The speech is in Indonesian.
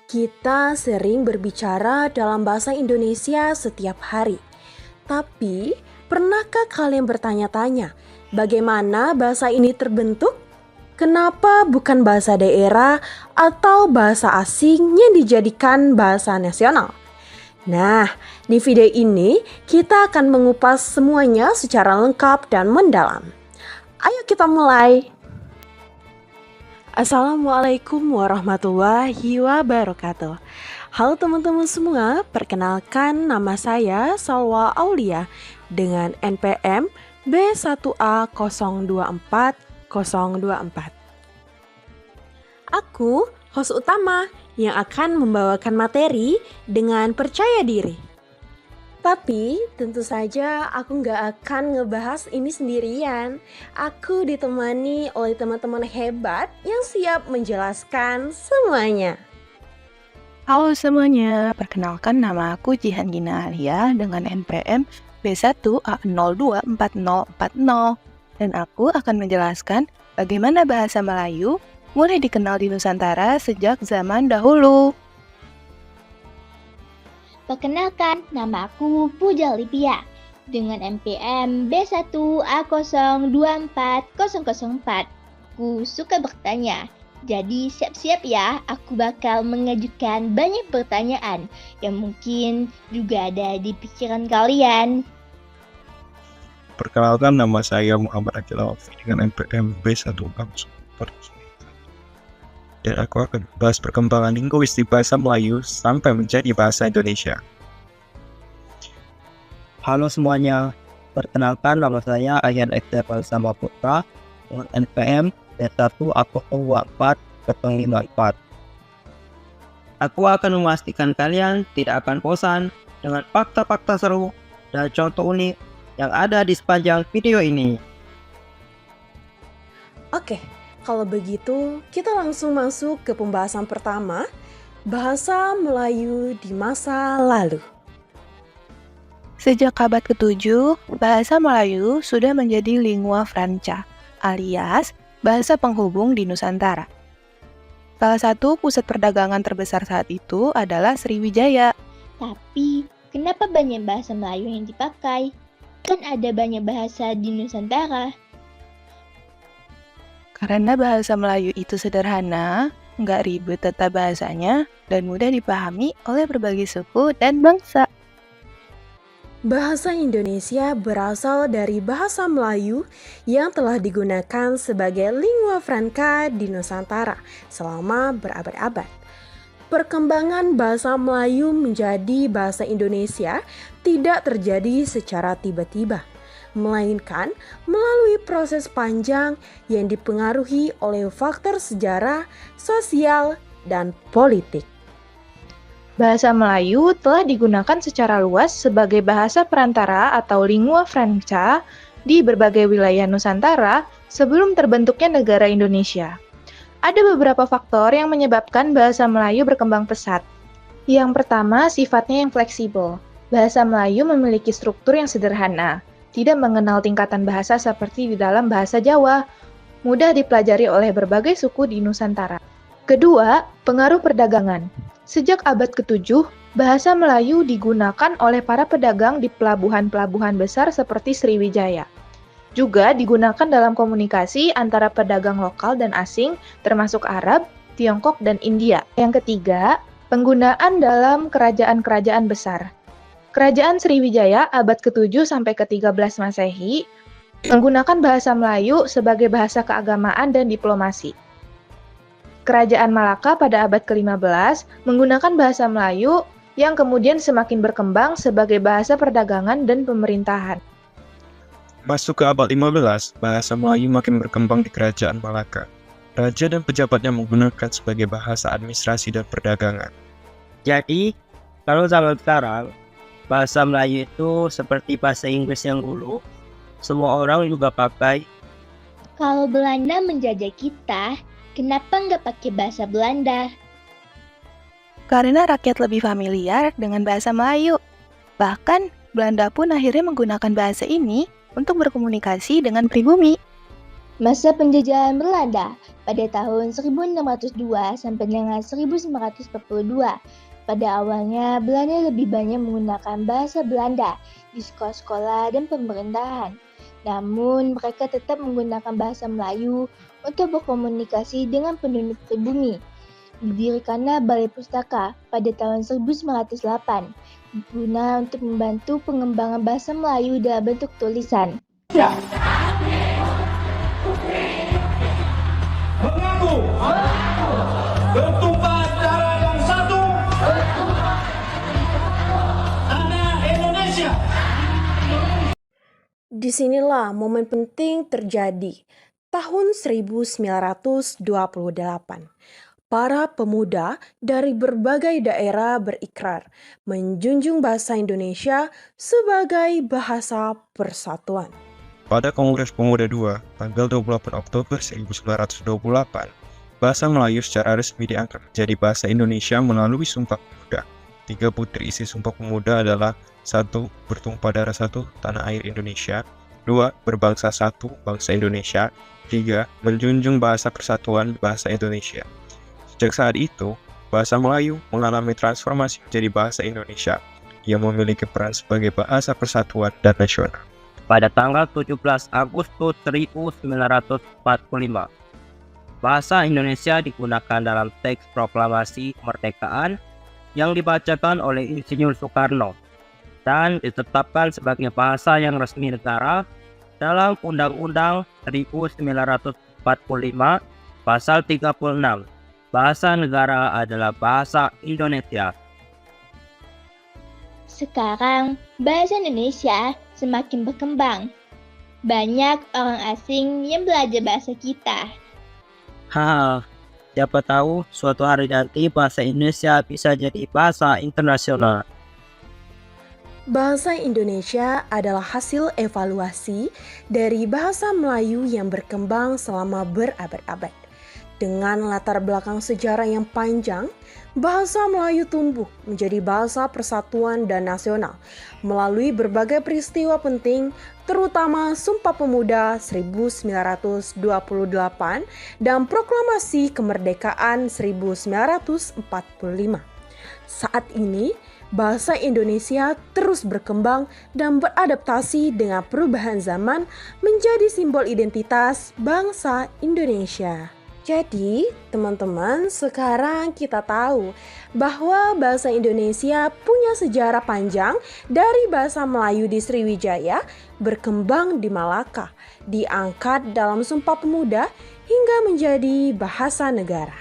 Kita sering berbicara dalam bahasa Indonesia setiap hari. Tapi, pernahkah kalian bertanya-tanya, bagaimana bahasa ini terbentuk? Kenapa bukan bahasa daerah atau bahasa asing yang dijadikan bahasa nasional? Nah, di video ini kita akan mengupas semuanya secara lengkap dan mendalam. Ayo kita mulai. Assalamualaikum warahmatullahi wabarakatuh. Halo teman-teman semua, perkenalkan nama saya Salwa Aulia dengan NPM B1A024024. Aku host utama yang akan membawakan materi dengan percaya diri. Tapi tentu saja aku nggak akan ngebahas ini sendirian. Aku ditemani oleh teman-teman hebat yang siap menjelaskan semuanya. Halo semuanya, perkenalkan nama aku Jihan Gina Alia dengan NPM B1A024040 dan aku akan menjelaskan bagaimana bahasa Melayu mulai dikenal di Nusantara sejak zaman dahulu. Perkenalkan, nama aku Puja Lipia dengan NPM B1A024004. Aku suka bertanya, jadi siap-siap ya, aku bakal mengajukan banyak pertanyaan yang mungkin juga ada di pikiran kalian. Perkenalkan, nama saya Muhammad Akil Alfi dengan NPM B1A04. Dan aku akan membahas perkembangan linguistik bahasa Melayu sampai menjadi bahasa Indonesia. Halo semuanya, perkenalkan nama saya Ayhan Ekdebal Sama Putra dengan NPM B1A0454. Aku akan memastikan kalian tidak akan bosan dengan fakta-fakta seru dan contoh unik yang ada di sepanjang video ini. Oke, kalau begitu kita langsung masuk ke pembahasan pertama, bahasa Melayu di masa lalu. Sejak abad ke-7, bahasa Melayu sudah menjadi lingua franca, alias bahasa penghubung di Nusantara. Salah satu pusat perdagangan terbesar saat itu adalah Sriwijaya. Tapi, kenapa banyak bahasa Melayu yang dipakai? Kan ada banyak bahasa di Nusantara. Karena bahasa Melayu itu sederhana, nggak ribet tata bahasanya, dan mudah dipahami oleh berbagai suku dan bangsa. Bahasa Indonesia berasal dari bahasa Melayu yang telah digunakan sebagai lingua franca di Nusantara selama berabad-abad. Perkembangan bahasa Melayu menjadi bahasa Indonesia tidak terjadi secara tiba-tiba, melainkan melalui proses panjang yang dipengaruhi oleh faktor sejarah, sosial, dan politik. Bahasa Melayu telah digunakan secara luas sebagai bahasa perantara atau lingua franca di berbagai wilayah Nusantara sebelum terbentuknya negara Indonesia. Ada beberapa faktor yang menyebabkan bahasa Melayu berkembang pesat. Yang pertama, sifatnya yang fleksibel. Bahasa Melayu memiliki struktur yang sederhana, tidak mengenal tingkatan bahasa seperti di dalam bahasa Jawa, mudah dipelajari oleh berbagai suku di Nusantara. Kedua, pengaruh perdagangan. Sejak abad ke-7, bahasa Melayu digunakan oleh para pedagang di pelabuhan-pelabuhan besar seperti Sriwijaya. Juga digunakan dalam komunikasi antara pedagang lokal dan asing, termasuk Arab, Tiongkok, dan India. Yang ketiga, penggunaan dalam kerajaan-kerajaan besar. Kerajaan Sriwijaya abad ke-7 sampai ke-13 Masehi menggunakan bahasa Melayu sebagai bahasa keagamaan dan diplomasi. Kerajaan Malaka pada abad ke-15 menggunakan bahasa Melayu yang kemudian semakin berkembang sebagai bahasa perdagangan dan pemerintahan. Masuk ke abad 15, bahasa Melayu makin berkembang di Kerajaan Malaka. Raja dan pejabatnya menggunakan sebagai bahasa administrasi dan perdagangan. Jadi, kalau zaman sekarang, bahasa Melayu itu seperti bahasa Inggris yang dulu, semua orang juga pakai. Kalau Belanda menjajah kita, kenapa nggak pakai bahasa Belanda? Karena rakyat lebih familiar dengan bahasa Melayu. Bahkan, Belanda pun akhirnya menggunakan bahasa ini untuk berkomunikasi dengan pribumi. Masa penjajahan Belanda pada tahun 1602 sampai dengan 1942. Pada awalnya, Belanda lebih banyak menggunakan bahasa Belanda di sekolah-sekolah dan pemerintahan. Namun, mereka tetap menggunakan bahasa Melayu untuk berkomunikasi dengan penduduk pribumi. Didirikanlah Balai Pustaka pada tahun 1908 guna untuk membantu pengembangan bahasa Melayu dalam bentuk tulisan. Mengaku bertumpah darah yang satu, tanah Indonesia. Disinilah momen penting terjadi. Tahun 1928, para pemuda dari berbagai daerah berikrar menjunjung bahasa Indonesia sebagai bahasa persatuan. Pada Kongres Pemuda II, tanggal 28 Oktober 1928, bahasa Melayu secara resmi diangkat menjadi bahasa Indonesia melalui Sumpah Pemuda. 3 putri isi Sumpah Pemuda adalah 1. Bertumpah darah satu, tanah air Indonesia. 2. Berbangsa satu, bangsa Indonesia. 3. Menjunjung bahasa persatuan, bahasa Indonesia. Sejak saat itu, bahasa Melayu mengalami transformasi menjadi bahasa Indonesia yang memiliki peran sebagai bahasa persatuan dan nasional. Pada tanggal 17 Agustus 1945, bahasa Indonesia digunakan dalam teks proklamasi kemerdekaan yang dibacakan oleh Insinyur Soekarno dan ditetapkan sebagai bahasa yang resmi negara dalam Undang-Undang 1945 Pasal 36. Bahasa negara adalah bahasa Indonesia. Sekarang, bahasa Indonesia semakin berkembang. Banyak orang asing yang belajar bahasa kita. Siapa tahu suatu hari nanti bahasa Indonesia bisa jadi bahasa internasional. Bahasa Indonesia adalah hasil evaluasi dari bahasa Melayu yang berkembang selama berabad-abad. Dengan latar belakang sejarah yang panjang, bahasa Melayu tumbuh menjadi bahasa persatuan dan nasional melalui berbagai peristiwa penting, terutama Sumpah Pemuda 1928 dan Proklamasi Kemerdekaan 1945. Saat ini, bahasa Indonesia terus berkembang dan beradaptasi dengan perubahan zaman menjadi simbol identitas bangsa Indonesia. Jadi, teman-teman, sekarang kita tahu bahwa bahasa Indonesia punya sejarah panjang dari bahasa Melayu di Sriwijaya berkembang di Malaka, diangkat dalam Sumpah Pemuda hingga menjadi bahasa negara.